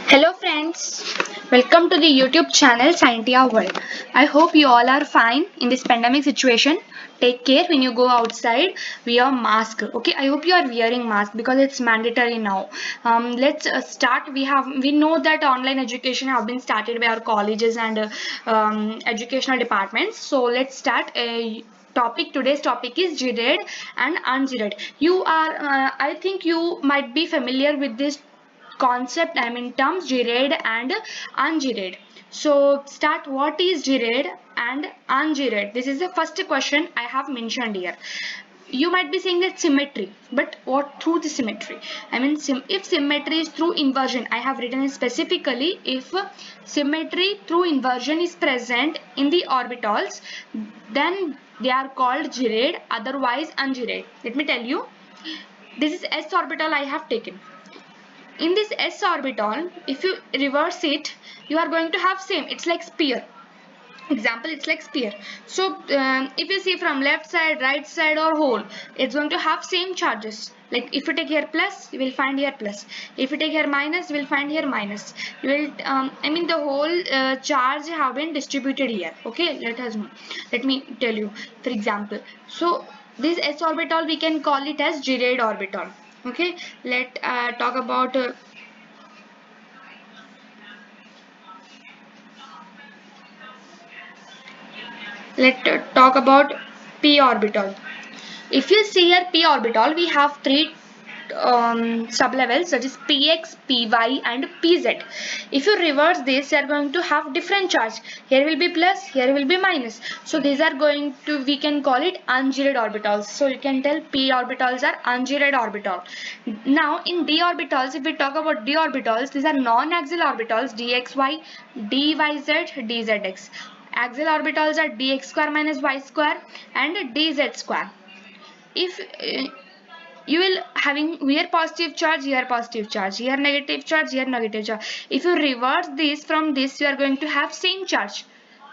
Hello friends, welcome to the YouTube channel Scientia World. I hope you all are fine in this pandemic situation. Take care when you go outside. Wear mask. Okay, I hope you are wearing mask because it's mandatory now. Let's start. We know that online education have been started by our colleges and educational departments. So let's start. Today's topic is GRADE and unGRADE. I think you might be familiar with this concept. I mean terms GRADE and unGRADE. So start, what is GRADE and unGRADE? This is the first question I have mentioned here. You might be saying that symmetry, but what through the symmetry? I mean if symmetry is through inversion, I have written it specifically. If symmetry through inversion is present in the orbitals, then they are called GRADE, otherwise unGRADE. Let me tell you, this is s orbital I have taken. In this s orbital, if you reverse it, you are going to have same. It's like sphere. Example, it's like sphere. So if you see from left side, right side or whole, it's going to have same charges. Like if you take here plus, you will find here plus. If you take here minus, you will find here minus. You will I mean the whole charge have been distributed here. Okay, let me tell you. For example, so this s orbital we can call it as GRADE orbital. Okay, let talk about let's talk about p orbital. If you see here p orbital, we have three sublevels, that is px, py and pz. If you reverse this, you are going to have different charge. Here will be plus, here will be minus. So these are going to, we can call it unGRADE orbitals. So you can tell p orbitals are unGRADE orbital. Now in d orbitals, if we talk about d orbitals, these are non-axial orbitals, dxy, dyz, dzx. Axial orbitals are dx square minus y square and dz square. If you will having here positive charge, here negative charge, here negative charge. If you reverse this from this, you are going to have same charge.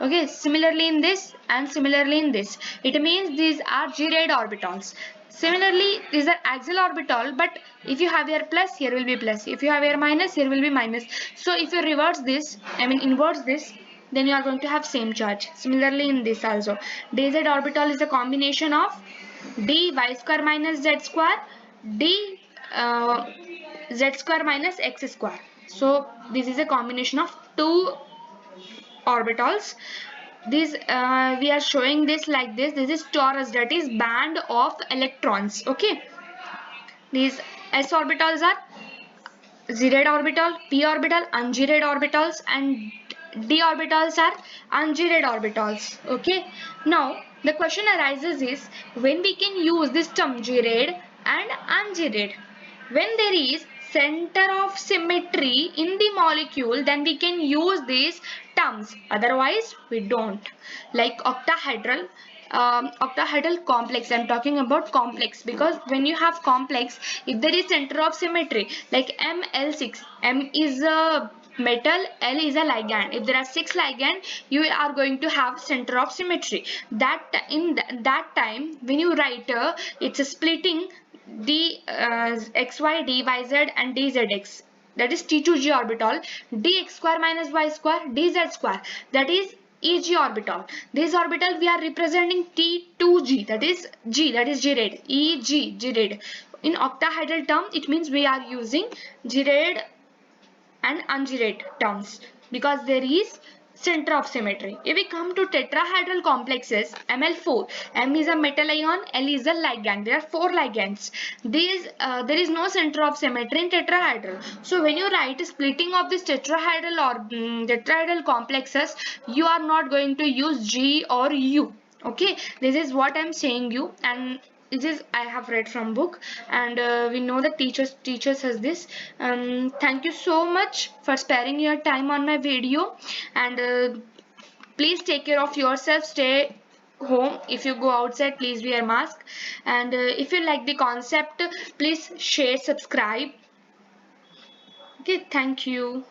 Okay, similarly in this and similarly in this, it means these are GRADE orbitals. Similarly, these are axial orbital, but if you have here plus, here will be plus. If you have here minus, here will be minus. So if you reverse this, I mean inverse this, then you are going to have same charge. Similarly in this also, dz orbital is a combination of dy square minus z square, d z square minus x square. So this is a combination of two orbitals. This we are showing this like this. This is torus, that is band of electrons. Okay, these s orbitals are GRADE orbital, p orbital, unGRADE orbitals, and d orbitals are unGRADE orbitals. Okay, now the question arises is when we can use this term GRADE and unGRADE. When there is center of symmetry in the molecule, then we can use these terms, otherwise we don't. Like octahedral complex, I'm talking about complex, because when you have complex, if there is center of symmetry like ML6, M is a metal, L is a ligand. If there are 6 ligand, you are going to have center of symmetry. That in that time when you write it's a splitting d xy, dyz and dzx, that is T2g orbital, dx square minus y square, dz square, that is EG orbital. This orbital we are representing T2g, that is G, that is GRADE, EG, GRADE. In octahedral term, it means we are using GRADE and unGRADE terms because there is center of symmetry. If we come to tetrahedral complexes, Ml4, M is a metal ion, L is a ligand. There are 4 ligands. There is no center of symmetry in tetrahedral. So when you write splitting of this tetrahedral or tetrahedral complexes, you are not going to use G or U. Okay, this is what I'm saying you, and this is I have read from book, and we know that teachers has this. Thank you so much for sparing your time on my video, and please take care of yourself. Stay home. If you go outside, please wear mask, and if you like the concept, please share, subscribe. Okay, thank you.